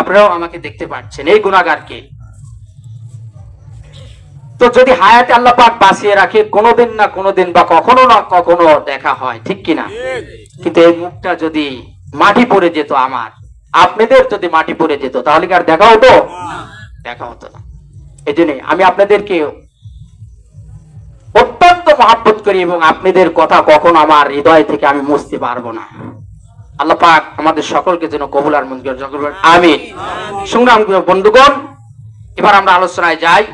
আপনারাও আমাকে দেখতে পাচ্ছেন এই গুনাহগারকে। তো যদি হায়াতে আল্লাহ পাক বাঁচিয়ে রাখে কোনোদিন না কোনোদিন বা কখনো না কখনো দেখা হয়, ঠিক কিনা? কিন্তু এই মুখটা যদি মাটি পড়ে যেত, আমার আপনাদের যদি মাটি পড়ে যেত, তাহলে কি আর দেখা হতো? দেখা হতো না। এই জন্য আমি আপনাদেরকে অত্যন্ত মহব্বত করি এবং আপনাদের কথা কখনো আমার হৃদয় থেকে আমি মুছতে পারবো না। আল্লাহ পাক আমাদের সকলকে যেন কবুল আর মঞ্জুর করবেন, আমিন। সংগ্রামী বন্ধুগণ, এবার আমরা আলোচনায় যাই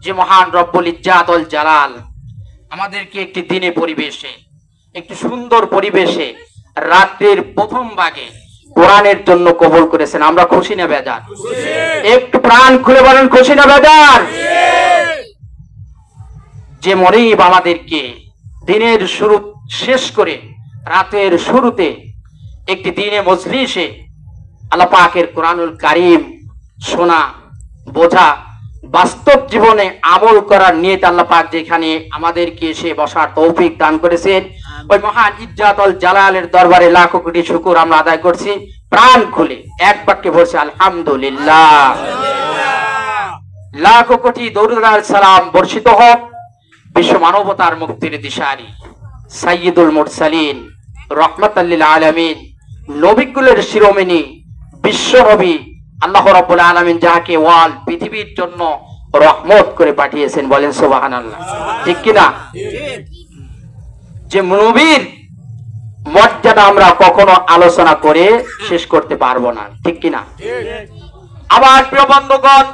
যে মহান রব্বুল ইজ্জাত ওয়াল জালাল আমাদেরকে একটি দিনে পরিবেশে, একটি সুন্দর পরিবেশে রাতের প্রথম ভাগে কোরআনের জন্য কবুল করেছেন। আমরা খুশি না বেজার? একটু প্রাণ খুলে বলেন, খুশি না বেজার? যে মরিব আমাদেরকে দিনের শুরু শেষ করে রাতের শুরুতে একটি দিনে মজলিসে আল্লাহ পাকের কোরআনুল কারীম শোনা, বোঝা, বাস্তব জীবনে আমল করার নিয়ত আল্লাহ পাক যেখানে আমাদেরকে এসে বসার তৌফিক দান করেছেন, ওই মহান ইজ্জাত ওয়াল জালালের দরবারে লাখো কোটি শুকর আমরা আদায় করছি। প্রাণ খুলে এক বাক্যে বলছি আলহামদুলিল্লাহ। লাখো কোটি দরুদ আর সালাম বর্ষিত হোক বিশ্ব মানবতার মুক্তির দিশারি সাইয়্যিদুল মুরসালিন রাহমাতাল লিল আলামিন, নবীকুলের শিরোমণি বিশ্ব নবী আল্লাহ রাব্বুল আলামিন যাকে ওয়াল পৃথিবীর জন্য রহমত করে পাঠিয়েছেন। বলেন সুবহানাল্লাহ, ঠিক কিনা? যে নবীর মর্যাদা আমরা কখনো আলোচনা করে শেষ করতে পারবো না, ঠিক কিনা? আমার প্রিয় বন্ধুগণ,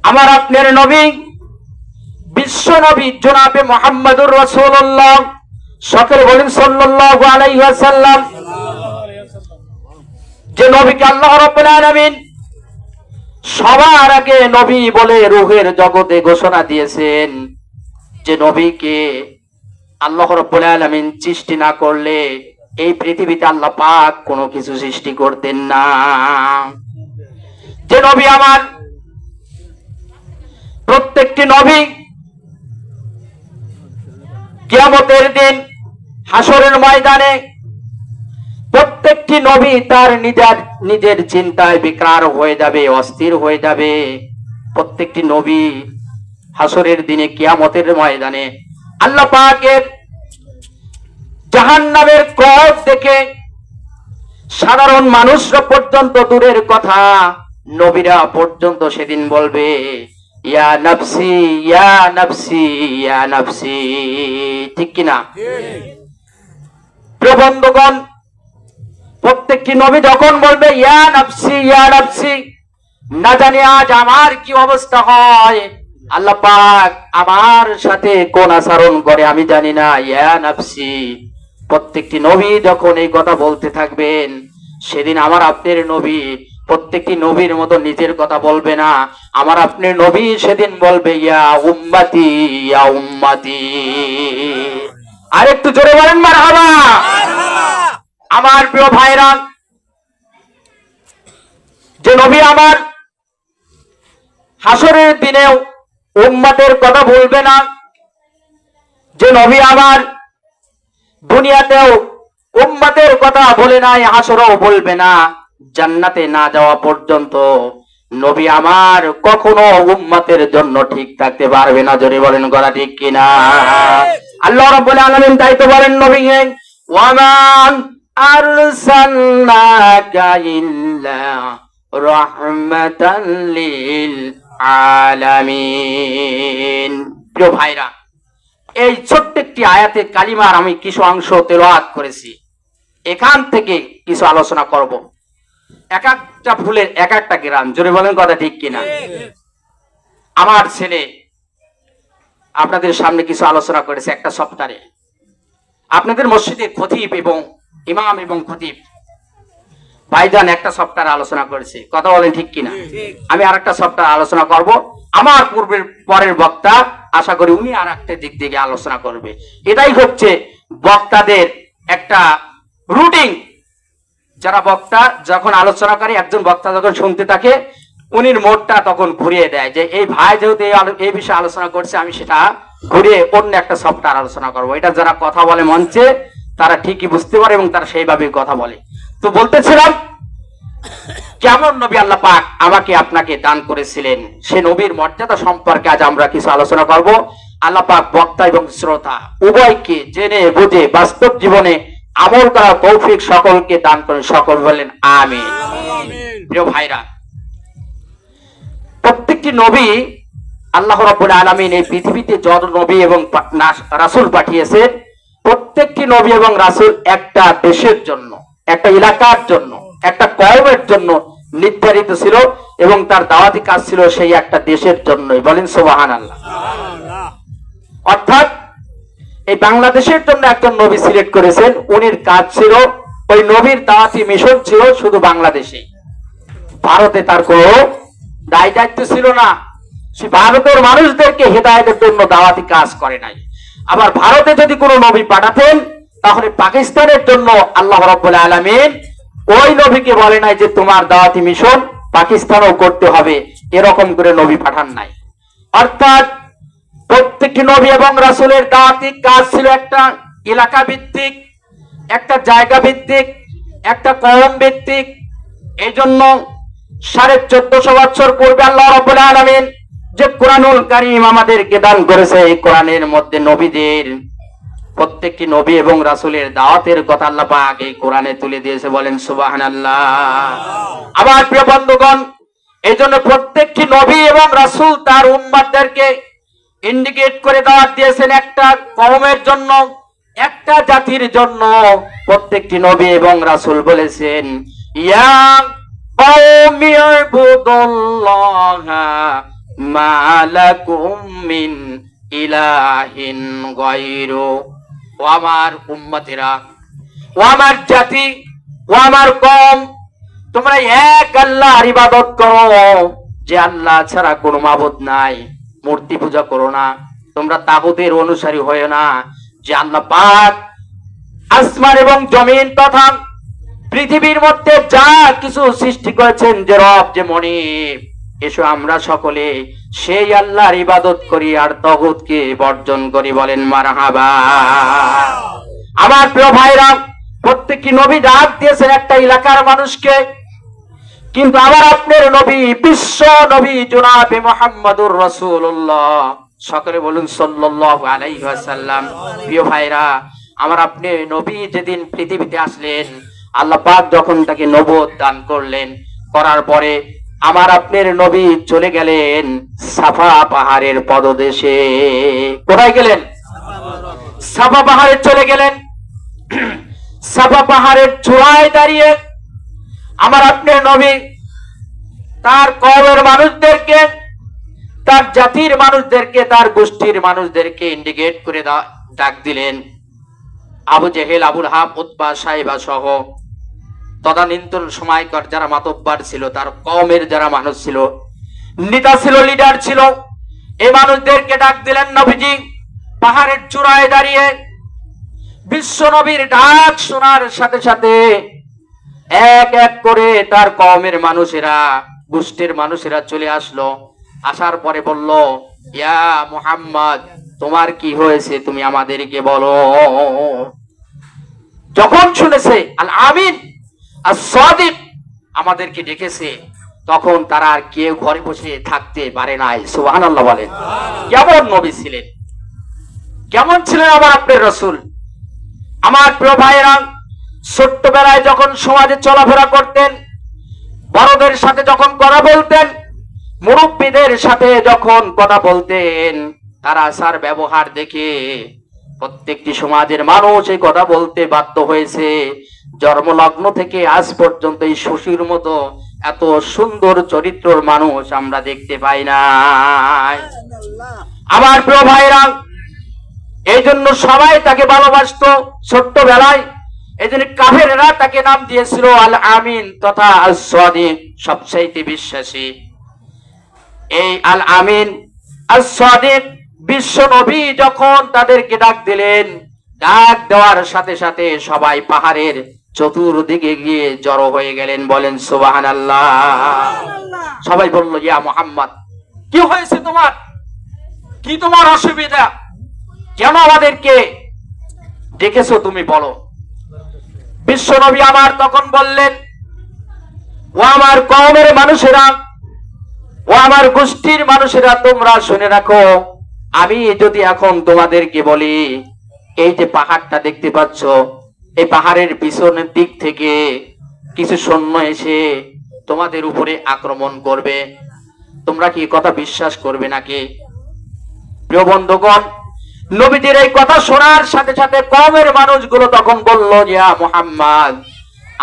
আমার আপনার নবী বিশ্ব নবী জনাবে মুহাম্মদুর রাসূলুল্লাহ, সকলে বলেন সাল্লাল্লাহু আলাইহি ওয়াসাল্লাম, যে নবীকে আল্লাহ রাব্বুল আলামিন সবার আগে নবী বলে রূহের জগতে ঘোষণা দিয়েছেন। যে নবীকে আল্লাহ রাব্বুল আলামিন সৃষ্টি না করলে এই পৃথিবীতে আল্লাহ পাক কোনো কিছু সৃষ্টি করতেন না। যে নবী আমার, প্রত্যেকটি নবী কিয়ামতের দিন হাসরের ময়দানে প্রত্যেকটি নবী তার নিজের চিন্তায় বিকার হয়ে যাবে, অস্থির হয়ে যাবে। প্রত্যেকটি নবী হাসরের দিনে কিয়ামতের ময়দানে আল্লাহ পাকের জাহান্নামের ক্রোধ দেখে সাধারণ মানুষরা পর্যন্ত দূরের কথা, নবীরা পর্যন্ত সেদিন বলবে ইয়া নফসি ইয়া নফসি ইয়া নফসি, ঠিক কিনা? প্রিয় বন্ধুগণ, প্রত্যেকটি নবী যখন বলবে ইয়া নফসি ইয়া নফসি, না জানি আজ আমার কি অবস্থা হয়, আল্লাহ পাক আমার সাথে কোন আচরণ করে আমি জানি না। ইয়া নফসি, প্রত্যেকটি নবী যখন এই কথা বলতে থাকবেন, সেদিন আমার আপনার নবী প্রত্যেকটি নবীর মতো নিজের কথা বলবে না। আমার আপনার নবী সেদিন বলবে ইয়া উম্মতি ইয়া উম্মতি। আর একটু জোরে বলেন মারহাবা। আমার প্রিয় ভাইরা, যে নবী আমার হাসরের দিনেও উম্মতের কথা বলবে না, যে নবী আমার দুনিয়াতেও উম্মতের কথা বলে নাই, হাসরেও বলবে না, জান্নাতে না যাওয়া পর্যন্ত নবী আমার কখনো উম্মতের জন্য ঠিক থাকতে পারবে না। জোরে বলেন গলা ঠিক কিনা? আল্লাহ রাব্বুল আলামিন তাই তো বলেন নবীকে, ওয়ামান আরসালনাকা ইল্লা রাহমাতাল লিল আলামিন। প্রিয় ভাইরা, এই ছোট্ট একটি আয়াতে কালিমার আমি কিছু অংশ তেলাওয়াত করেছি, এখান থেকে কিছু আলোচনা করব। এক একটা ফুলের এক একটা গ্রাম। জোরে বলেন কথা ঠিক কিনা? আমার ছেলে আপনাদের সামনে কিছু আলোচনা করেছে একটা সপ্তাহে। আপনাদের মসজিদে খতিব এবং ইমাম এবং খতিব ভাইজান একটা সপ্তাহে আলোচনা করেছে, কথা বলেন ঠিক কিনা? আমি আর একটা সপ্তাহে আলোচনা করব। আমার পরের বক্তা আশা করি উনি আর একটা দিক থেকে আলোচনা করবে। এটাই হচ্ছে বক্তাদের একটা রুটিন। যারা বক্তা যখন আলোচনা করে, একজন বক্তা যখন শুনতে থাকে, উনির মোড়টা তখন ঘুরিয়ে দেয় যে এই ভাই যেহেতু এই বিষয়ে আলোচনা করছে, আমি সেটা ঘুরিয়ে অন্য একটা সপ্তাহ আলোচনা করব। এটা যারা কথা বলে মঞ্চে, তারা ঠিকই বুঝতে পারে এবং তারা সেইভাবে কথা বলে। তো বলতেছিলাম কেমন নবী আল্লাহ পাক আমাকে আপনাকে দান করেছিলেন, সে নবীর মর্যাদা সম্পর্কে আজ আমরা কিছু আলোচনা করব। আল্লাহ পাক বক্তা এবং শ্রোতা উভয়কে জেনে বুঝে বাস্তব জীবনে আমল করার তৌফিক সকলকে দান করেন। সকল বলেন আমিন। প্রিয় ভাইরা, প্রত্যেকটি নবী আল্লাহ রাব্বুল আলামিন এই পৃথিবীতে যত নবী এবং রাসূল পাঠিয়েছেন, প্রত্যেকটি নবী এবং রাসূল একটা দেশের জন্য, একটা এলাকার জন্য, একটা কওমের জন্য নির্ধারিত ছিল এবং তার দাওয়াতি কাজ ছিল সেই একটা দেশের জন্যই। বলেন সুবহানাল্লাহ। অর্থাৎ এই বাংলাদেশের জন্য একজন নবী সিলেক্ট করেছেন, উনির কাজ ছিল, ওই নবীর দাওয়াতি মিশন ছিল শুধু বাংলাদেশে। ভারতে তার কোনো দায় দায়িত্ব ছিল না, সে ভারতের মানুষদেরকে হেদায়েতের জন্য দাওয়াতি কাজ করে নাই। আবার ভারতে যদি কোনো নবী পাঠাতেন তাহলে পাকিস্তানের জন্য আল্লাহ রাব্বুল আলামিন ওই নবীকে বলে নাই যে তোমার দাওয়াতি মিশন পাকিস্তানও করতে হবে, এরকম করে নবী পাঠান নাই। অর্থাৎ প্রত্যেকটি নবী এবং রাসূলের দাওয়াতি কাজ ছিল একটা এলাকা ভিত্তিক, একটা জায়গা ভিত্তিক, একটা কওম ভিত্তিক। এই জন্য 1450 বছর পূর্বে আল্লাহ রাব্বুল আলামিন যে কোরআনুল কারীম আমাদেরকে দান করেছে, এই কোরআনের মধ্যে নবীদের প্রত্যেকটি নবী এবং রাসূলের দাওয়াতের কথা আল্লাহ পাক এই কোরআনে তুলে দিয়েছে। বলেন সুবহানাল্লাহ। আমার প্রিয় বন্ধুগণ, এই জন্য প্রত্যেকটি নবী এবং রাসূল তার উম্মতদেরকে ইন্ডিকেট করে দাওয়াত দিয়েছেন একটা কওমের জন্য, একটা জাতির জন্য। প্রত্যেকটি নবী এবং রাসূল বলেছেন ইয়া কওমি ইবুদুল্লাহা মা লাকুম মিন ইলাহিন গায়রু। ও আমার উম্মতেরা, ও আমার জাতি, ও আমার কওম, তোমরা এক আল্লাহর ইবাদত করো, যে আল্লাহ ছাড়া কোনো মাবুদ নাই। মূর্তি পূজা করো না, তোমরা তাগুতের অনুসারী হয়ো না। যে আল্লাহ পাক আসমান এবং জমিন তথা পৃথিবীর মধ্যে যা কিছু সৃষ্টি করেছেন, যে রব, যে মনিব, এসো আমরা সকলে সেই আল্লাহর ইবাদত করি আর তাগুতকে বর্জন করি। বলেন মারহাবা। আমার প্রিয় ভাইরা, প্রত্যেকটি নবী ডাক দিয়েছেন একটা এলাকার মানুষকে, কিন্তু আবার আপনার নবী, বিশ্ব নবী জনাবে মুহাম্মদুর রাসূলুল্লাহ, সকলে বলুন সাল্লাল্লাহু আলাইহি ওয়াসাল্লাম। প্রিয় ভাইরা, আমার আপনি নবী যেদিন পৃথিবীতে আসলেন, আল্লাহ পাক যখন তাকে নবুয়ত দান করলেন, করার পরে আমার আপনার নবী চলে গেলেন সাফা পাহাড়ের পদদেশে। কোথায় গেলেন? সাফা পাহাড়ে চলে গেলেন। সাফা পাহাড়ের চূড়ায় দাঁড়িয়ে আমার আপনার নবী তার কওমের মানুষদেরকে, তার জাতির মানুষদেরকে, তার গোষ্ঠীর মানুষদেরকে ইন্ডিকেট করে ডাক দিলেন। আবু জেহেল, আবুল হাব, উতবা, সাইবা সহ তদানীন্তন সময়কার যারা মাতব্বার ছিল, তার কওমের যারা মানুষ ছিল, নেতা ছিল, লিডার ছিল, এই মানুষদেরকে ডাক দিলেন নবীজি পাহাড়ের চূড়ায় দাঁড়িয়ে। বিশ্ব নবীর ডাক শোনার সাথে সাথে এক এক করে তার কওমের মানুষেরা, গোষ্ঠীর মানুষেরা চলে আসলো। আসার পরে বলল, ইয়া মুহাম্মদ, তোমার কি হয়েছে, তুমি আমাদেরকে বলো। যখন শুনেছে আল আমিন as-সাদিক আমাদেরকে ডেকেছে, তখন তারা আর কেউ ঘরে বসে থাকতে পারে নাই। সুবহানাল্লাহ বলেন। কেমন নবী ছিলেন, কেমন ছিলেন আমার আপনার রাসূল। আমার প্রিয় ভাইয়েরা, ছোট্টবেলায় যখন সমাজে চলাফেরা করতেন, বড়দের সাথে যখন কথা বলতেন, মুরব্বীদের সাথে যখন কথা বলতেন, তার আচার ব্যবহার দেখে প্রত্যেকটি সমাজের মানুষ এই কথা বলতে বাধ্য হয়েছে, জন্মলগ্ন থেকে আজ পর্যন্ত এই শশীর মতো এত সুন্দর চরিত্রের মানুষ আমরা দেখতে পাই না। আমার প্রিয় ভাইরা, এই জন্য সবাই তাকে ভালোবাসতো ছোট্টবেলায়। এই জন্য কাফেররা তাকে নাম দিয়েছিল আল আমিন তথা আস-সাদিক, সবচাইতে বিশ্বাসী। এই আল আমিন আস-সাদিক বিশ্ব নবী যখন তাদেরকে ডাক দিলেন, ডাক দেওয়ার সাথে সাথে সবাই পাহাড়ের চতুর্দিকে গিয়ে জড়ো হয়ে গেলেন। বলেন সুবহানাল্লাহ। সবাই বলল, ইয়া মুহাম্মদ, কি হয়েছে তোমার, কি তোমার অসুবিধা, কেন আমাদেরকে ডেকেছো, তুমি বলো। বিশ্বনবী আমার তখন বললেন, ও আমার কওমের মানুষেরা, ও আমার গোষ্ঠীর মানুষেরা, তোমরা শুনে রাখো, আমি যদি এখন তোমাদেরকে বলি, এই যে পাহাড়টা দেখতে পাচ্ছ, এই পাহাড়ের পিছনের দিক থেকে কিছু সৈন্য এসে তোমাদের উপরে আক্রমণ করবে, তোমরা কি কথা বিশ্বাস করবে নাকি? প্রিয় বন্ধুগণ, নবীজির এই কথা শোনার সাথে সাথে কওমের মানুষগুলো তখন বলল, ইয়া মুহাম্মদ,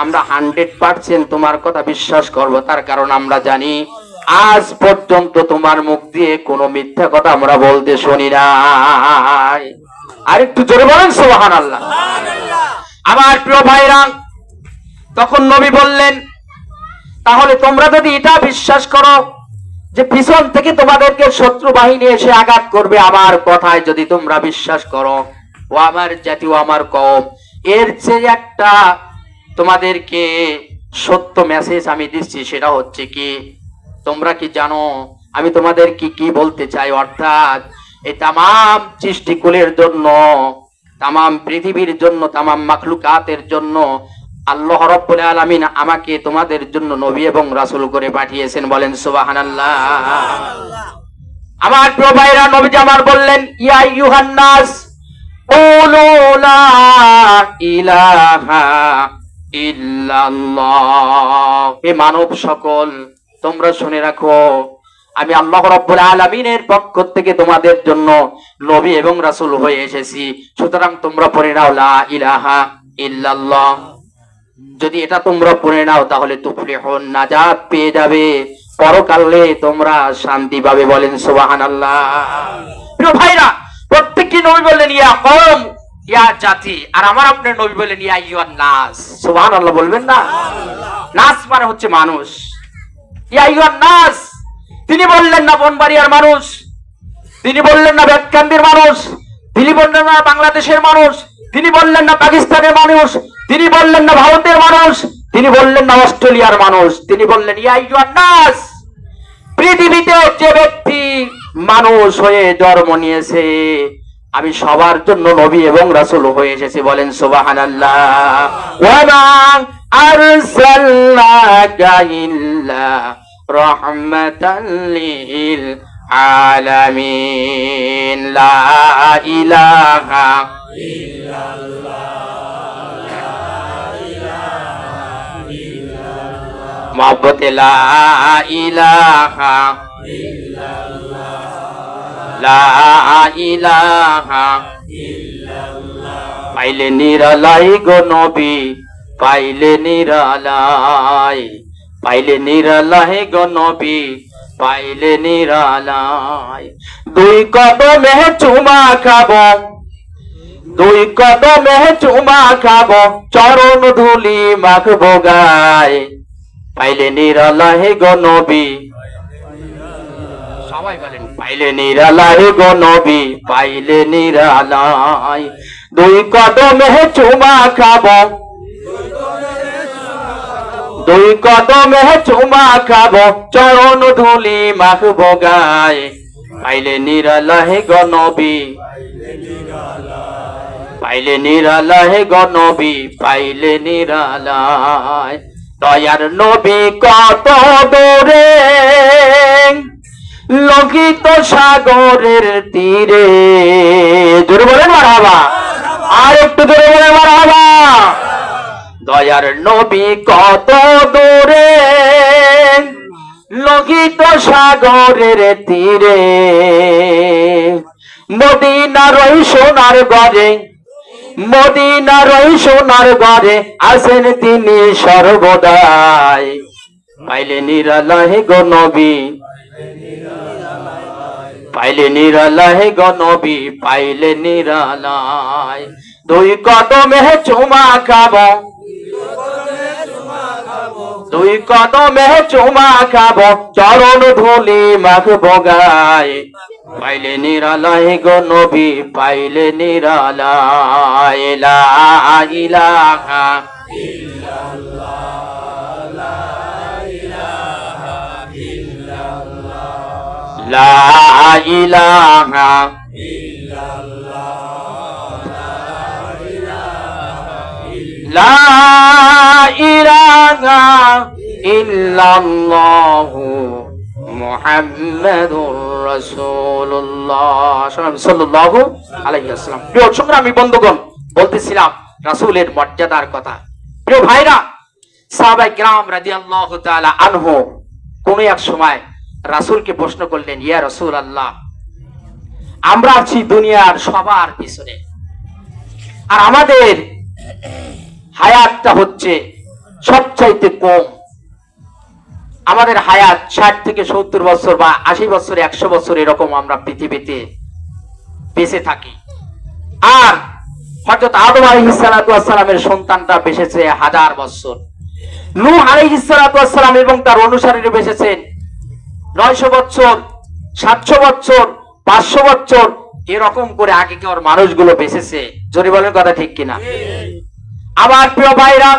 আমরা 100% তোমার কথা বিশ্বাস করব, তার কারণ আমরা জানি আজ পর্যন্ত তোমার মুখ দিয়ে কোনো মিথ্যা কথা আমরা বলতে শুনি নাই। আর একটু জোরে বলেন সুবহানাল্লাহ। আমার প্রিয় ভাইরা, তখন নবী বললেন, তাহলে তোমরা যদি এটা বিশ্বাস করো যে পিছন থেকে তোমাদেরকে শত্রু বাহিনী এসে আঘাত করবে, আমার কথায় যদি তোমরা বিশ্বাস করো, ও আমার জাতি, ও আমার কওম, এর চেয়ে একটা তোমাদেরকে সত্য মেসেজ আমি দিচ্ছি, সেটা হচ্ছে কি, তোমরা কি জানো আমি তোমাদেরকে কি বলতে চাই? অর্থাৎ এই তামাম সৃষ্টিকুলের জন্য, তামাম পৃথিবীর জন্য, তামাম মাখলুকাতের জন্য আল্লাহ রাব্বুল আলামিন আমাকে তোমাদের জন্য নবী এবং রাসূল করে পাঠিয়েছেন। বলেন সুবহানাল্লাহ। আমার প্রিয় ভাইরা, নবীজি আমার বললেন, ইয়া আইয়ুহান নাস কুলু লা ইলাহা ইল্লাল্লাহ, হে মানব সকল, তোমরা শুনে রাখো, আমি আল্লাহ রাব্বুল আলামিনের পক্ষ থেকে তোমাদের জন্য নবী এবং রাসূল হয়ে এসেছি, সুতরাং তোমরা পড়ে নাও লা ইলাহা ইল্লাল্লাহ। যদি এটা তোমরা পড়ে নাও তাহলে তুফলিহুন, নাজাত পেয়ে যাবে, পরকালে তোমরা শান্তি পাবে। বলেন সুবহানাল্লাহ। প্রিয় ভাইরা, প্রত্যেকটি নবী বললেন ইয়া কওম, ইয়া জাতি, আর আমার আপনার নবী বললেন ইয়া আইয়ুহান নাস। সুবহানাল্লাহ বলবেন না? নাস মানে হচ্ছে মানুষ। ইয়া আইয়ুহান নাস, তিনি বললেন না বনবাড়িয়ার মানুষ, তিনি বললেন না বেতকান্দির মানুষ, তিনি বললেন না বাংলাদেশের মানুষ, তিনি বললেন না পাকিস্তানের মানুষ, তিনি বললেন না ভারতের মানুষ, তিনি বললেন না অস্ট্রেলিয়ার মানুষ, তিনি বললেন ইয়া আইয়ুহান নাস, পৃথিবীতে যে ব্যক্তি মানুষ হয়ে জন্ম নিয়েছে, আমি সবার জন্য নবী এবং রাসূল হয়ে এসেছি। বলেন সুবহানাল্লাহ। ওয়া মা আরসালনাকা ইল্লা রাহমাতাল লিল আলামিন, লা ইলাহা মুহাম্মদ, লা ইলাহা লা ইলাহা পাইলে নিরালাই গো নবী, পাইলে নিরালাই, পাইলে নিরালাই গো নবী, পাইলে নিরালাই। দুই কদমে চুমা খাবো, দুই কদমে চুমা খাবো, চরণ ধুলি মাখবো গায়, পাইলে নিরালাই গো নবী, সবাই বলেন পাইলে নিরালাই গো নবী, পাইলে নিরালাই। দুই কদমে চুমা খাবো, দুই কদমে চুমা খাবো, চরণ ধুলি মাখবো গায়, পাইলে নিরালাই গো নবী, পাইলে নিরালাই গো নবী, পাইলে নিরালাই। দয়ার নবী কত দূরে, লোকিত সাগরের তীরে, জোরে বলেন মারহাবা, আর একটু জোরে বলেন মারহাবা। দয়ার নবী কত দূরে, লোকিত সাগরের তীরে, মদিনার ওই সোনার ঘরে, মদিনার ওই সোনার ঘরে আছেন তিনি সর্বদাই, পাইলে নিরালাই গো নবী, পাইলে নিরালাই গো নবী, পাইলে নিরালাই। দুই কদমে চুমা খাবো, দুই কদমে চুমা খাবো, চরণ ধুলি মাখবো গায়, পাইলে নিরালাই গো নবী, পাইলে নিরালাই। লা ইলাহা লা ইলাহা লা ইলাহা ইল্লাল্লাহু মুহাম্মাদুর রাসূলুল্লাহ সাল্লাল্লাহু আলাইহি ওয়াসাল্লাম। প্রিয় সংগ্রামী বন্ধুগণ, বলতেছিলাম রাসূলের মর্যাদার কথা। প্রিয় ভাইরা, সাহাবায়ে কিরাম রাদিয়াল্লাহু তাআলা আনহু কোন এক সময় রাসূলকে প্রশ্ন করলেন, ইয়া রাসূলুল্লাহ, আমরা আছি দুনিয়ার সবার পিছনে, আর আমাদের হায়াতটা হচ্ছে সবচাইতে কম। আমাদের হায়াত 60 থেকে 70 বছর বা 80 বছর, 100 বছর এরকম আমরা পৃথিবীতে বেঁচে থাকি। আর হযরত আদম আলাইহিস সালাতু ওয়াস সালামের সন্তানটা বেঁচেছে 1000 বছর। নূহ আলাইহিস সালাতু ওয়াস সালাম এবং তার অনুসারীরা বেঁচেছেন 900 বছর, 700 বছর, 500 বছর, এরকম করে আগেকার মানুষগুলো বেঁচেছে। জোরে বলেন কথা ঠিক কিনা? আমার প্রিয় ভাইরা,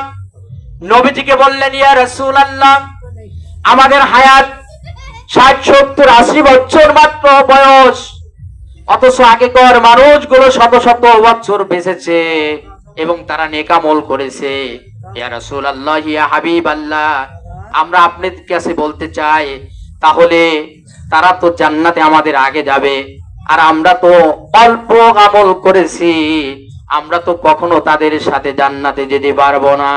নবীজিকে বললেন, ইয়া রাসূলুল্লাহ, আমাদের হায়াত 60, 70, 80 বছর মাত্র বয়স, অথচ আগেকার মানুষগুলো শত শত বছর বেঁচেছে এবং তারা নেক আমল করেছে। ইয়া রাসূলুল্লাহ, ইয়া হাবিবাল্লাহ, আমরা আপনার কাছে বলতে চাই, তাহলে তারা তো জান্নাতে আমাদের আগে যাবে, আর আমরা তো অল্প আমল করেছি, আমরা তো কখনো তাদের সাথে জান্নাতে যেতে পারবো না।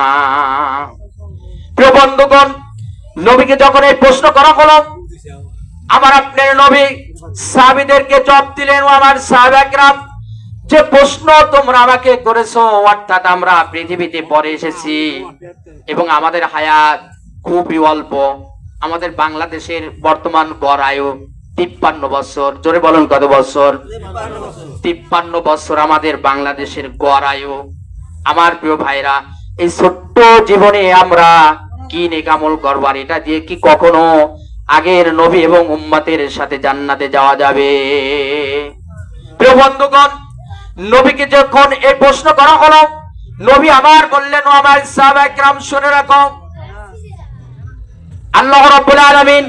প্রিয় বন্ধুগণ, নবীকে যখন এই প্রশ্ন করা হলো, আমার আপনার নবী সাহাবীদেরকে জবাব দিলেন, ও আমার সাহাবায়ে কেরাম, যে প্রশ্ন তোমরা আমাকে করেছো, অর্থাৎ আমরা পৃথিবীতে পরে এসেছি এবং আমাদের হায়াত খুবই অল্প। আমাদের বাংলাদেশের বর্তমান গড় আয়ু 53 বছর। জোরে বলুন কত বছর? 53 বছর আমাদের বাংলাদেশের গড় আয়ু। আমার প্রিয় ভাইরা, এই ছোট্ট জীবনে আমরা কি নেক আমল করব, আর এটা দিয়ে কি কখনো আগের নবী এবং উম্মতের সাথে জান্নাতে যাওয়া যাবে? প্রিয় বন্ধুগণ, নবীকে যখন এই প্রশ্ন করা হলো, নবী আবার বললেন, ও আমার সাহাবায়ে কেরাম, শুনে রাখো, আল্লাহ রাব্বুল আলামিন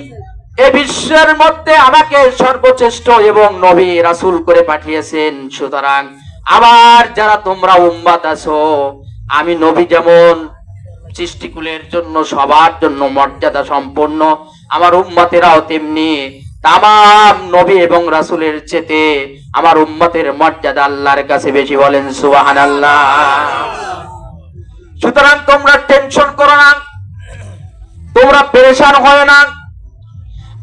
এই বিশ্বের মধ্যে আমাকে সর্বশ্রেষ্ঠ এবং নবী রাসূল করে পাঠিয়েছেন। সুতরাং আমার যারা তোমরা উম্মত আছো, আমি নবী যেমন সৃষ্টিকুলের জন্য সবার জন্য মর্যাদা সম্পন্ন, আমার উম্মতেরাও তেমনি তামাম নবী এবং রাসূলের চেয়ে আমার উম্মতের মর্যাদা আল্লাহর কাছে বেশি। বলেন সুবহানাল্লাহ। সুতরাং তোমরা টেনশন করো না, তোমরা পেরেশান হয় না।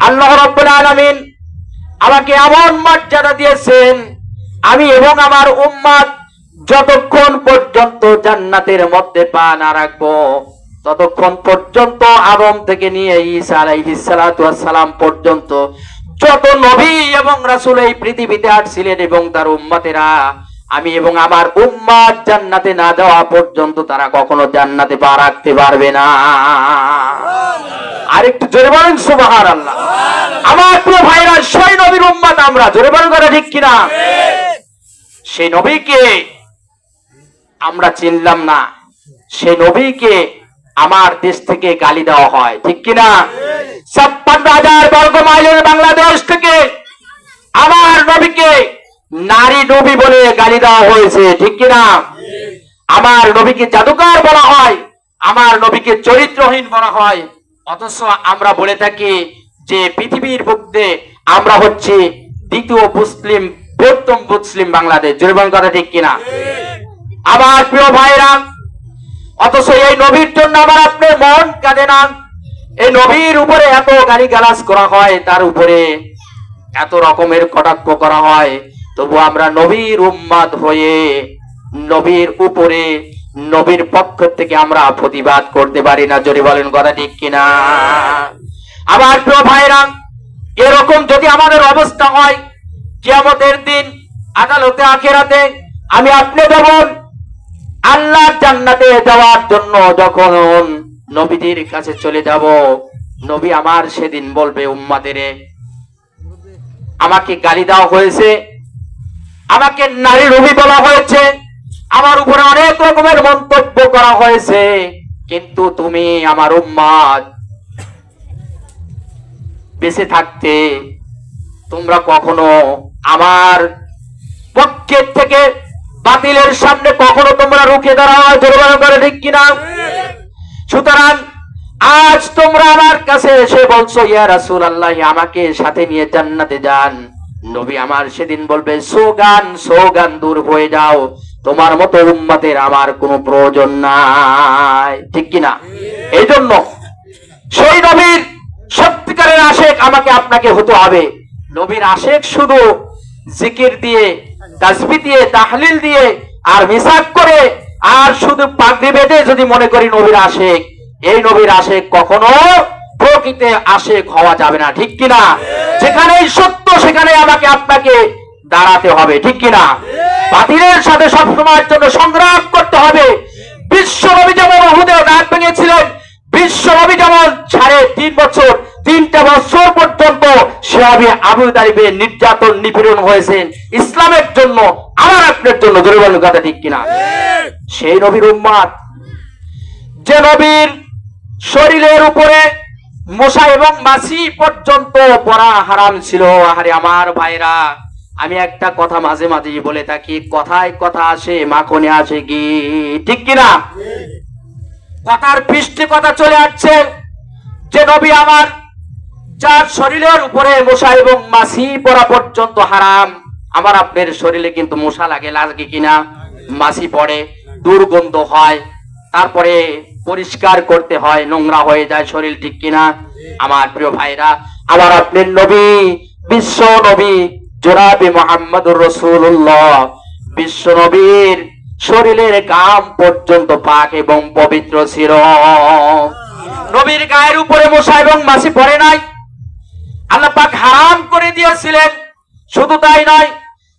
আল্লাহ রাব্বুল আলামিন আমাকে এমন মর্যাদা দিয়েছেন, আমি এবং আমার উম্মত যতক্ষণ পর্যন্ত জান্নাতের মধ্যে পা না রাখবো, ততক্ষণ পর্যন্ত আদম থেকে নিয়ে ঈসা আলাইহিস সালাতু ওয়াস সালাম পর্যন্ত যত নবী এবং রাসূল এই পৃথিবীতে আসছিলেন এবং তার উম্মতেরা, আমি এবং আমার উম্মত জান্নাতে না যাওয়া পর্যন্ত তারা কখনো জান্নাতে পা রাখতে পারবে না। আরেকটু জোরে বলেন সুবহানাল্লাহ। আমার প্রিয় ভাইরা, সেই নবীর উম্মত আমরা। জোরে বলেন কথা ঠিক কিনা? সেই নবীকে আমরা চিনলাম না, সেই নবীকে আমার দেশ থেকে গালি দেওয়া হয়, ঠিক কিনা? 56,000 বর্গ মাইলের বাংলাদেশ থেকে আমার নবীকে নারী নবী বলে গালি দেওয়া হয়েছে, ঠিক কিনা? আমার নবীকে জাদুকর বলা হয়, আমার নবীকে চরিত্রহীন বলা হয়, অথচ আমরা বলে থাকি যে পৃথিবীর মধ্যে আমরা হচ্ছে দ্বিতীয় মুসলিম, প্রথম মুসলিম বাংলাদেশ। জোরে বলেন কথা ঠিক কিনা? আমার প্রিয় ভাইরা, অথচ এই নবীর জন্য আমার আপনার মন কাঁদে না। এই নবীর উপরে এত গালিগালাজ করা হয়, তার উপরে এত রকমের কটাক্ষ করা হয়, তবু আমরা নবীর উম্মত হয়ে নবীর উপরে, নবীর পক্ষ থেকে আমরা প্রতিবাদ করতে পারি না। জোরে বলেন কথা ঠিক কিনা? আমার প্রিয় ভাইরা, এরকম যদি আমাদের অবস্থা হয়, কিয়ামতের দিন আদালতে আখিরাতে আমি আপনি যেমন আল্লাহর জান্নাতে যাওয়ার জন্য যখন নবীদের কাছে চলে যাব, নবী আমার সেদিন বলবে, উম্মতেরে, আমাকে গালি দেওয়া হয়েছে, আমাকে নারী নবী বলা হয়েছে, আমার উপরে অনেক রকমের মন্তব্য করা হয়েছে, কিন্তু তুমি আমার উম্মত, বেঁচে থাকতে তোমরা কখনো আমার পক্ষের থেকে বাতিলের সামনে কখনো তোমরা রুখে দাঁড়াও, জোরবান করে ঠিক কিনা? সুতরাং আজ তোমরা আমার কাছে এসে বলছো ইয়া রাসূলুল্লাহ আমাকে সাথে নিয়ে জান্নাতে যান। নবী আমার সেদিন বলবে সোগান সোগান, দূর হয়ে যাও, তোমার মতো উম্মতের আমার কোনো প্রয়োজন নাই, ঠিক কিনা? এই জন্য সেই নবীর সত্যিকারের আশেক আমাকে আপনাকে হতে হবে। নবীর আশেক শুধু জিকির দিয়ে, তাসবিহ দিয়ে, তাহলিল দিয়ে আর মিসাক করে আর শুধু পাগড়ি বেঁধে যদি মনে করি নবীর আশেক, এই নবীর আশেক কখনো প্রকৃতে আশেক হওয়া যাবে না, ঠিক কিনা? যেখানেই সত্য সেখানে আমাকে আপনাকে দাঁড়াতে হবে, ঠিক কিনা? বাতিলের সাথে সবসময়ের জন্য সংগ্রাম করতে হবে। বিশ্ব নবী যেমন উহুদে দাঁত ভেঙেছিলেন, বিশ্ব নবী যেমন 3.5 বছর 3টা বছর পর্যন্ত সেভাবে আবু তালিবে নির্যাতন নিপীড়ন হয়েছেন ইসলামের জন্য, আমার আপনার জন্য, জোরে বলুন কথা ঠিক কিনা? সেই নবীর উম্মত যে নবীর শরীরের উপরে মশা এবং মাছি পর্যন্ত পড়া হারাম ছিল। আরে আমার ভাইরা, আমি একটা কথা মাঝে মাঝে বলে থাকি, কথায় কথা আসে মাখনে আসে কি, ঠিক কিনা? কথার পৃষ্ঠে কথা চলে আসছে যে নবী আমার যার শরীরের উপরে মশা এবং মাছি পড়া পর্যন্ত হারাম, আমার আপনার শরীরে কিন্তু মশা লাগে কিনা, মাছি পড়ে, দুর্গন্ধ হয়, তারপরে পরিষ্কার করতে হয়, নোংরা হয়ে যায় শরীর, ঠিক কিনা? আমার প্রিয় ভাইরা, আমার আপনার নবী, বিশ্ব নবী জনাবে মুহাম্মদুর রাসূলুল্লাহ, বিশ্ব নবীর শরীরের গাম পর্যন্ত পাক এবং পবিত্র ছিল। নবীর গায়ের উপরে মশা এবং মাছি পড়ে নাই, আল্লাহ পাক হারাম করে দিয়েছিলেন। শুধু তাই নয়,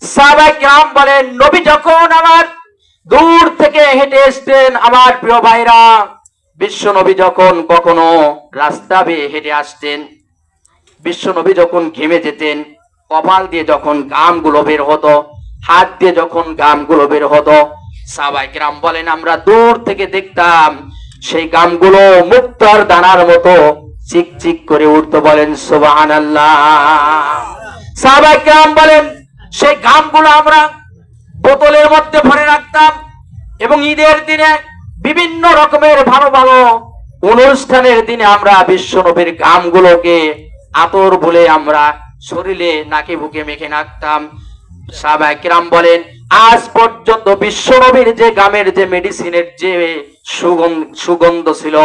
সাহাবায়ে কিরাম বলেন নবী যখন আমার দূর থেকে হেঁটে আসতেন, আমার প্রিয় ভাইরা, বিশ্ব নবী যখন কখনো রাস্তা বেয়ে হেঁটে আসতেন, বিশ্ব নবী যখন ঘেমে যেতেন, কপাল দিয়ে যখন ঘামগুলো বের হতো, হাত দিয়ে যখন ঘামগুলো বের হতো, সাহাবায়ে কিরাম বলেন আমরা দূর থেকে দেখতাম সেই ঘামগুলো মুক্তার দানার মতো চিকচিক করে উঠতো, বলেন সুবহানাল্লাহ। সাহাবায়ে কিরাম বলেন সেই ঘামগুলো আমরা বোতলের মধ্যে ভরে রাখতাম এবং ঈদের দিনে বিভিন্ন রকমের ভালো ভালো অনুষ্ঠানের দিনে আমরা বিশ্ব নবীর ঘামগুলোকে আতর বলে আমরা শরীরে নাকে বুকে মেখে রাখতাম। সাহাবায়ে কিরাম বলেন আজ পর্যন্ত বিশ্ব নবীর যে ঘামের যে মেডিসিনের যে সুগন্ধ ছিল,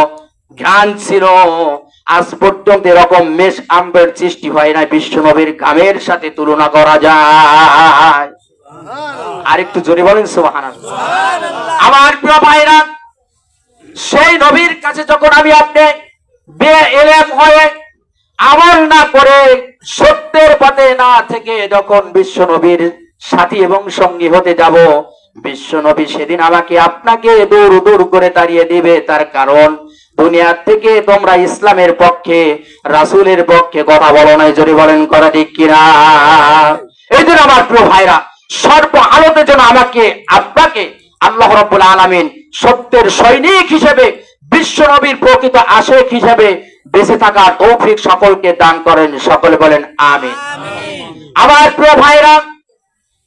ঘ্রাণ ছিল, আজ পর্যন্ত এরকম মেশ আম্বের সৃষ্টি হয় না, বিশ্ব নবীর ঘামের সাথে তুলনা করা যায়। আরেকটু জোরে বলেন সুবহানাল্লাহ। আমার প্রিয় ভাইরা, সেই নবীর কাছে যখন আমি আপনি বেইলম হয়ে আমল না করে সত্যের পথে না থেকে যখন বিশ্ব নবীর সাথী এবং সঙ্গী হতে যাব, বিশ্ব নবী সেদিন আমাকে আপনাকে দূর দূর করে তাড়িয়ে দিবে। তার কারণ দুনিয়া থেকে তোমরা ইসলামের পক্ষে, রাসূলের পক্ষে কথা বলো নাই, জোরে বলেন কথা ঠিক কিনা? এই জন্য আমার প্রিয় ভাইরা, সর্ব আলোতে যেন আমাকে আপনাকে আল্লাহ রাব্বুল আলামিন সত্যের সৈনিক হিসেবে, বিশ্ব নবীর প্রকৃত আশেক হিসেবে বেঁচে থাকার তৌফিক সকলকে দান করেন, সকলে বলেন আমিন। আমার প্রিয় ভাইরা,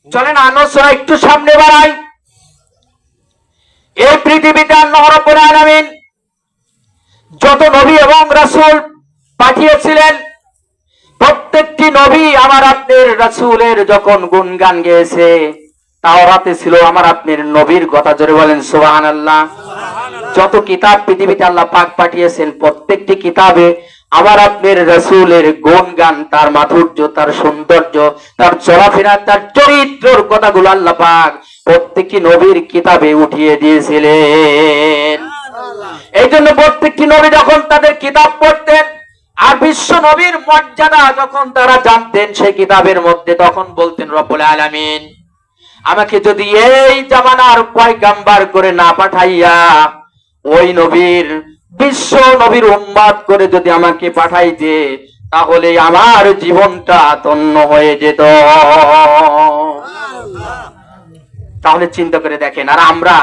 চলেন আলোচনা একটু সামনে বাড়াই। এই পৃথিবীতে আল্লাহ রাব্বুল আলামিন যত নবী এবং রাসূল পাঠিয়েছিলেন, প্রত্যেকটি নবী আমার আপনার রাসূলের যখন গুণগান গেয়েছে, তাওরাতে ছিল আমার আপনার নবীর কথা, জোরে বলেন সুবহানাল্লাহ। যত কিতাব পৃথিবীতে আল্লাহ পাক পাঠিয়েছেন, প্রত্যেকটি কিতাবে আমার আপনার রাসূলের গুণগান, তার মাধুর্য, তার সৌন্দর্য, তার চলাফেরা, তার চরিত্রের কথাগুলো আল্লাহ পাক প্রত্যেকটি নবীর কিতাবে উঠিয়ে দিয়েছিলেন। এই জন্য প্রত্যেকটি নবী যখন তাদের কিতাব পড়তেন আর বিশ্ব নবীর মর্যাদা যখন তারা জানতেন সেই কিতাবের মধ্যে, তখন বলতেন রব্বুল আলামিন আমাকে যদি এই জামানার পয়গাম্বার করে না পাঠাইয়া ওই নবীর, বিশ্ব নবীর উম্মত করে যদি আমাকে পাঠাইতে, তাহলে আমার জীবনটা ধন্য হয়ে যেত। তাহলে চিন্তা করে দেখেন, আর আমরা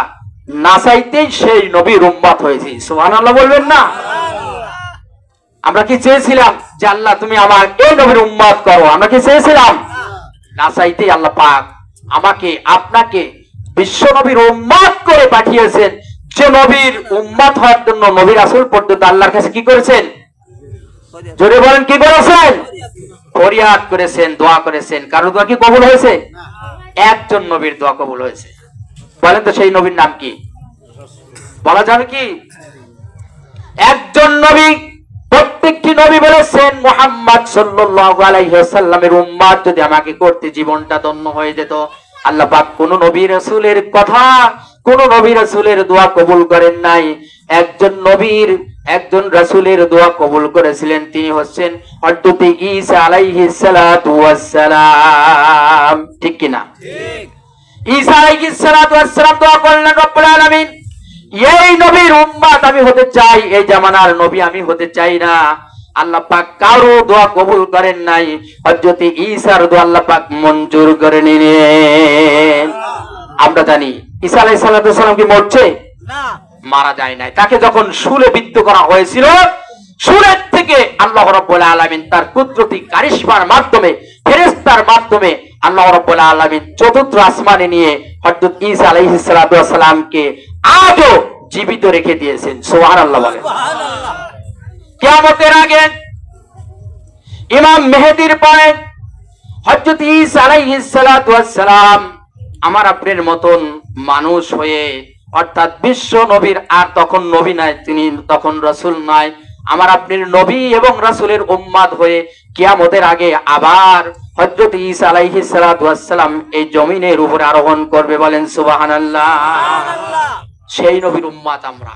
না চাইতেই সেই নবীর উম্মত হয়েছি, সুবহানাল্লাহ বলবেন না? আমরা কি চেয়েছিলাম যে আল্লাহ তুমি আমার এই নবীর উম্মত করো? আমরা কি চেয়েছিলাম? না চাইতেই আল্লাহ পাক আমাকে আপনাকে বিশ্ব নবীর উম্মত করে পাঠিয়েছেন, যে নবীর উম্মত হওয়ার জন্য নবী রাসূল পর্যন্ত আল্লাহর কাছে কি করেছেন? জোরে বলেন, কি করেছেন? ফরিয়াদ করেছেন, দোয়া করেছেন। কারো দোয়া কি কবুল হয়েছে? একজন নবীর দোয়া কবুল হয়েছে। বলেন তো সেই নবীর নাম কি? বলা যাবে কি? একজন নবী। প্রত্যেকটি নবী বলেছেন মুহাম্মদ সাল্লাল্লাহু আলাইহি ওয়াসাল্লামের উম্মত যদি আমাকে করতে জীবনটা ধন্য হয়ে যেত। আল্লাহ পাক কোন নবী রাসূলের কথা, কোন নবী রাসূলের দোয়া কবুল করেন নাই। একজন নবীর, একজন রাসূলের দোয়া কবুল করেছিলেন, তিনি হচ্ছেন হযরত ঈসা আলাইহিস সালাতু ওয়াস সালাম। ঠিক কি না? ঠিক। ঈসা আলাইহিস সালাতু ওয়াস সালাম দোয়া করলেন, রব্বুল আলামিন এই নবীর উম্মত আমি হতে চাই, এই জামানার নবী আমি হতে চাই না। আল্লাহ পাক কারো দোয়া কবুল করেন নাই, হযরত ঈসার দোয়া আল্লাহ পাক মঞ্জুর করে নিলেন। আমরা জানি ঈসা আলাইহিস সালাতু ওয়াস সালাম কি মরছে? না, মারা যায় নাই। তাকে যখন শুলে বিদ্ধ করা হয়েছিল, শুলের থেকে আল্লাহ রাব্বুল আলামিন তার কুদরতি কারিশমার মাধ্যমে, ফেরেশতার মাধ্যমে আল্লাহ রাব্বুল আলামিন চতুর্থ আসমানে নিয়ে হযরত ঈসা আলাইহিস সালাতু ওয়াস সালামকে আজও জীবিত রেখে দিয়েছেন। সুবহানাল্লাহ বলেন। কিয়ামতের আগে ইমাম মেহেদীর পরে হযরত ঈসা আলাইহিস সালাতু ওয়াস সালাম আমার আপনার মতন মানুষ হয়ে, অর্থাৎ বিশ্ব নবীর আর তখন নবী নাই, তিনি তখন রাসূল নাই, আমার আপনার নবী এবং রাসূলের উম্মত হয়ে কিয়ামতের আগে আবার হযরত ঈসা আলাইহিস সালাতু ওয়াস সালাম এই জমিনের উপরে আরোহণ করবে। বলেন সুবহানাল্লাহ। সেই নবীর উম্মত আমরা,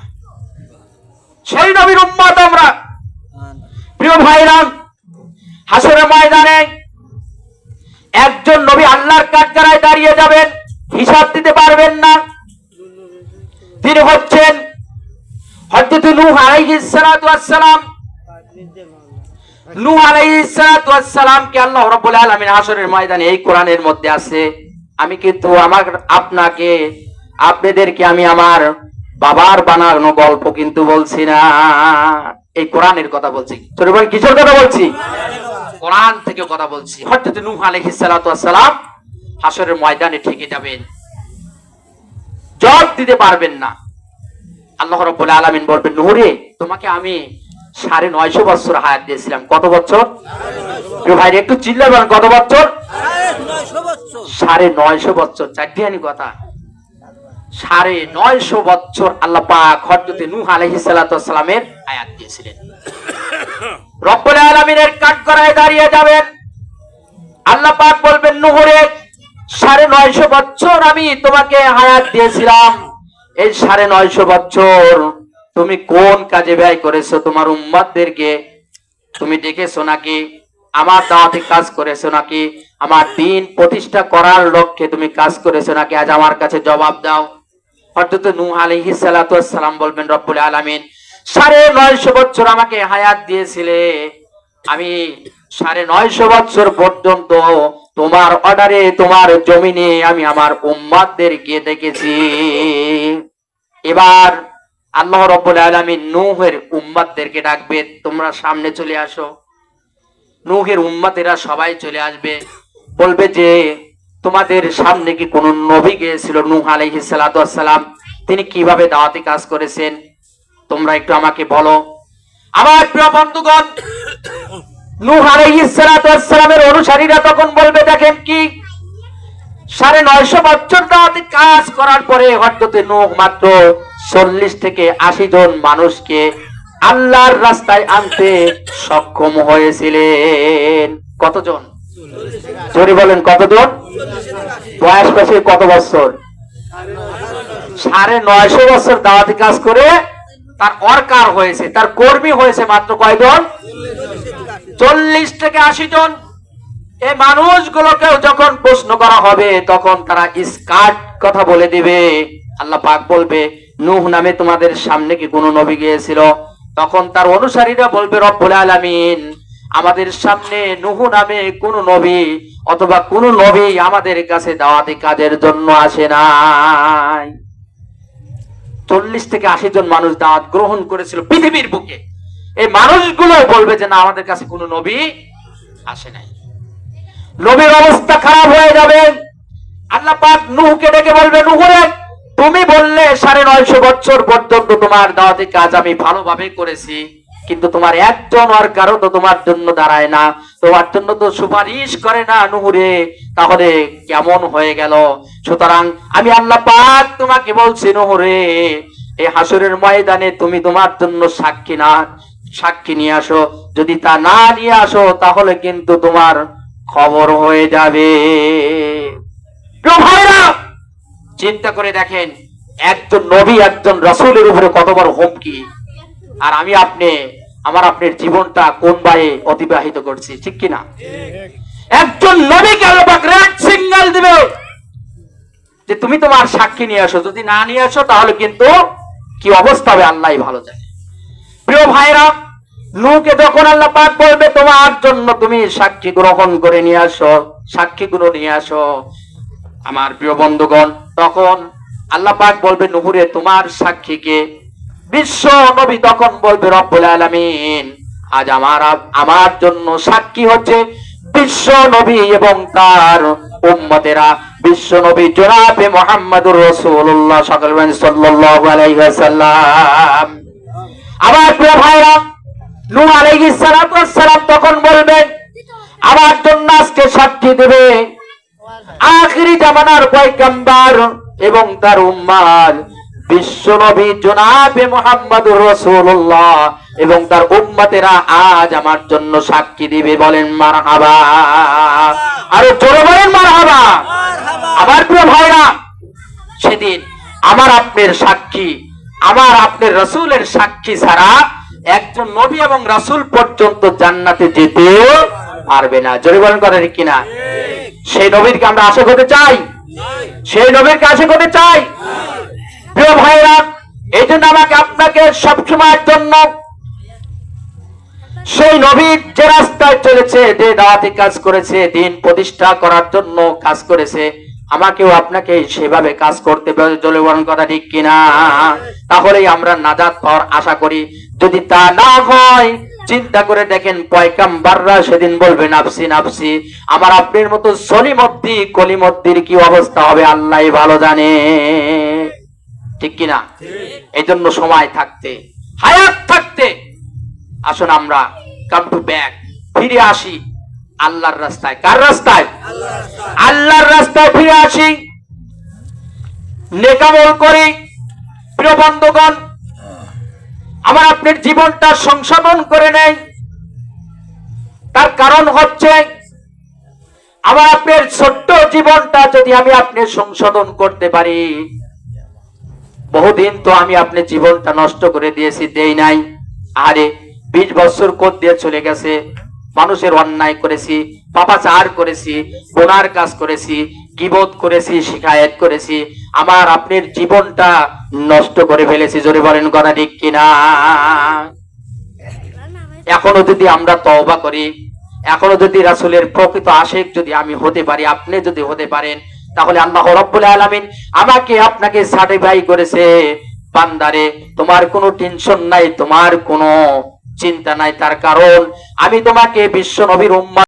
সেই নবীর উম্মত আমরা। প্রিয় ভাইরা, হাসরের ময়দানে একজন নবী আল্লাহর কাঠগড়ায় দাঁড়িয়ে যাবেন, হিসাব দিতে পারবেন না। তিনি হচ্ছেন হযরত নূহ আলাইহিস সালাতু ওয়াস সালাম। নূহ আলাইহিস সালাতু ওয়াস সালামকে আল্লাহ রাব্বুল আলামিন হাসরের ময়দানে এই কোরআনের মধ্যে আছে। আমি কিন্তু আমার আপনাকে, আপনাদেরকে আমি আমার বাবার বানানো গল্প কিন্তু বলছি না, এই কোরআনের কথা বলছি। ছোট ভাই, কিসের কথা বলছি? কোরআন থেকে কথা বলছি। হযরত নূহ আলাইহিস সালাতু ওয়াস সালাম হাসরের ময়দানে ঠেকে যাবেন, জবাব দিতে পারবেন না। আল্লাহ রাব্বুল আলামিন বলবেন, নূহ রে, তোমাকে আমি 950 বছর হায়াত দিয়েছিলাম। কত বছর? প্রিয় ভাই একটু চিল্লায় বলেন, কত বছর? 950 বছর। চারটিয়ানি কথা। 950 বছর আল্লাহ পাক হযরত নূহ আলাইহিস সালাতু ওয়াস সালামের হায়াত দিয়েছিলেন। রব্বুল আলামিনের কাঠগড়ায় দাঁড়িয়ে যাবেন, আল্লাহ পাক বলবেন, নূহ রে, 950 বছর আমি তোমাকে হায়াত দিয়েছিলাম, এই 950 বছর তুমি কোন কাজে ব্যয় করেছো? তোমার উম্মতদেরকে তুমি ডেকেছো নাকি? আমার দাওয়াতে কাজ করেছো নাকি? আমার দ্বীন প্রতিষ্ঠা করার লক্ষ্যে তুমি কাজ করেছো নাকি? আজ আমার কাছে জবাব দাও। হযরত নূহ আলাইহিস সালাতু ওয়াস সালাম বলবেন, রব্বুল আলামিন 950 বছর আমাকে হায়াত দিয়েছিলে, আমি 950 বছর পর্যন্ত তোমার অর্ডারে, তোমার জমিনে আমি আমার উম্মতদেরকে দেখেছি। এবার আল্লাহ রাব্বুল আলামিন নূহের উম্মতদেরকে ডাকবে, তোমরা সামনে চলে আসো। নূহের উম্মতেরা সবাই চলে আসবে, বলবে যে তোমাদের সামনে কি কোন নবী গিয়েছিল নূহ আলাইহিস সালাতু ওয়াস সালাম? তিনি কিভাবে দাওয়াতি কাজ করেছেন তোমরা একটু আমাকে বলো। আমার প্রিয় বন্ধুগণ, নূহ আলাইহিস সালাতু ওয়াস সালামের অনুসারীরা তখন বলবে, দেখেন কি 950 বছর দাওয়াতি কাজ করার পরে হযরত নূহ মাত্র 40 থেকে 80 জন মানুষকে আল্লাহর রাস্তায় আনতে সক্ষম হয়েছিলেন। কতজন? জোরে বলেন, কতজন? বয়স পেছে কত বছর? 950 বছর দাওয়াতি কাজ করে তার অর্কার হয়েছে, তার কর্মী হয়েছে মাত্র কয়জন? 40 থেকে 80 জন। এই মানুষগুলোকেও যখন প্রশ্ন করা হবে তখন তারা স্কার্ট কথা বলে দিবে। আল্লাহ পাক বলবে, নূহ নামে তোমাদের সামনে কি কোনো নবী গিয়েছিল? তখন তার অনুসারীরা বলবে, রব্বুল আলামিন আমাদের সামনে নূহ নামে কোন নবী অথবা কোন নবী আমাদের কাছে দাওয়াতি কাজের জন্য আসে নাই। 40 থেকে 80 জন মানুষ দাওয়াত গ্রহণ করেছিল পৃথিবীর বুকে। এই মানুষগুলো বলবে যে না, আমাদের কাছে কোনো নবী আসে নাই। নবীর অবস্থা খারাপ হয়ে যাবে। আল্লাহ পাক নূহকে ডেকে বলবে, নূহ রে, তুমি বললে 950 বছর পর্যন্ত তোমার দাওয়াতি কাজ আমি ভালোভাবে করেছি, কিন্তু তোমার একজন ওয়ার্কারও তো তোমার জন্য দাঁড়ায় না, তোমার জন্য তো সুপারিশ করে না নূহ রে, তাহলে কেমন হয়ে গেল? সুতরাং আমি আল্লাহ পাক তোমাকে বলছি, নূহ রে, এই হাসরের ময়দানে তুমি তোমার জন্য সাক্ষী নিয়ে আসো। যদি তা না নিয়ে আসো তাহলে কিন্তু তোমার খবর হয়ে যাবে। প্রিয় ভাইরা, চিন্তা করে দেখেন, একজন নবী, একজন রাসূলের উপরে কত বড় হুমকি, আর আমি আপনার জীবনটা কোন বায়ে অতিবাহিত করছি, ঠিক কিনা? একজন নবীকে আল্লাহ পাক রেড সিগন্যাল দিবে যে তুমি তোমার সাক্ষী নিয়ে আসো, যদি না নিয়ে আসো তাহলে কিন্তু কি অবস্থা হবে আল্লাহই ভালো জানে। প্রিয় ভাইরা, নূহকে যখন আল্লাহ পাক বলবে তোমার জন্য তুমি সাক্ষী গ্রহণ করে নিয়ে আসো, সাক্ষীগুলো নিয়ে আসো, আমার প্রিয় বন্ধুগণ, তখন আল্লাহ পাক বলবে, নূহ রে, তোমার সাক্ষীকে? বিশ্ব নবী তখন বলবে, রব্বুল আলামিন, আজ আমার জন্য সাক্ষী হচ্ছে বিশ্ব নবী এবং তার উম্মতেরা। বিশ্ব নবী জনাবে মুহাম্মদুর রাসূলুল্লাহ সাল্লাল্লাহু আলাইহি ওয়াসাল্লাম। আমার প্রিয় ভাইরা, নূহ আলাইহিস সালাতু ওয়াস সালাম তখন বলবেন, আমার জন্য আজকে সাক্ষী দেবে আখিরি জামানার পয়গম্বর এবং তার উম্মত বিশ্ব নবী জনাবে মুহাম্মদুর রাসূলুল্লাহ এবং তার উম্মতেরা আজ আমার জন্য সাক্ষী দিবে। বলেন মারহাবা, আরো জোরে বলেন মারহাবা। আমার প্রিয় ভাইরা, সেদিন আমার আপনার সাক্ষী, আমার আপনার রাসূলের সাক্ষী ছাড়া একজন নবী এবং রাসূল পর্যন্ত জান্নাতে যেতে পারবে না। জোরে বলেন কথা ঠিক কিনা? সেই নবীরকে আমরা আশা করতে চাই, সেই নবীর কাছে করতে চাই। প্রিয় ভাইরা, এই জন্য আমাকে আপনাকে সবসময়ের জন্য সেই নবীর যে রাস্তায় চলেছে, যে দাওয়াতি কাজ করেছে, দিন প্রতিষ্ঠা করার জন্য কাজ করেছে, আমাকেও আপনাকে সেভাবে কাজ করতে হবে। জলবায়ন কথা ঠিক কিনা? তাহলেই আমরা নাজাত পাওয়ার আশা করি। যদি তা না হয়, চিন্তা করে দেখেন, পয়গম্বররা সেদিন বলবে নাফসি নাফসি। আমার আপনার মতো সলিমদ্দি কলিমদ্দির কি অবস্থা হবে আল্লাহই ভালো জানে, ঠিক কিনা? এই জন্য সময় থাকতে, হায়াত থাকতে আসুন আমরা কাম টু ব্যাক, ফিরে আসি আল্লাহর রাস্তায়। কার রাস্তায়? আল্লাহর রাস্তায় ফিরে আসি, নেক আমল করি। প্রিয় বন্ধুগণ, আমার আপনার জীবনটা সংশোধন করে নেই। তার কারণ হচ্ছে, আমার আপনার ছোট্ট জীবনটা যদি আমি আপনি সংশোধন করতে পারি, বহুদিন তো আমি আপনার জীবনটা নষ্ট করে দিয়েছি, দেই নাই। আরে 20 বছর কোদ দিয়ে চলে গেছে, মানুষের অন্যায় করেছি, পাপাচার করেছি, গুনার কাজ করেছি, গীবত করেছি, শিকায়েত করেছি, আমার আপনার জীবনটা নষ্ট করে ফেলেছি। জোরে বলেন কথা ঠিক কিনা? এখনো যদি আমরা তওবা করি, এখনো যদি রাসূলের প্রকৃত আশিক যদি আমি হতে পারি, আপনি যদি হতে পারেন, তাহলে আল্লাহ রাব্বুল আলামিন আমাকে আপনাকে সার্টিফাই করেছে, বান্দারে তোমার কোনো টেনশন নাই, তোমার কোনো চিন্তা নাই। তার কারণ আমি তোমাকে বিশ্ব নবীর উম্মত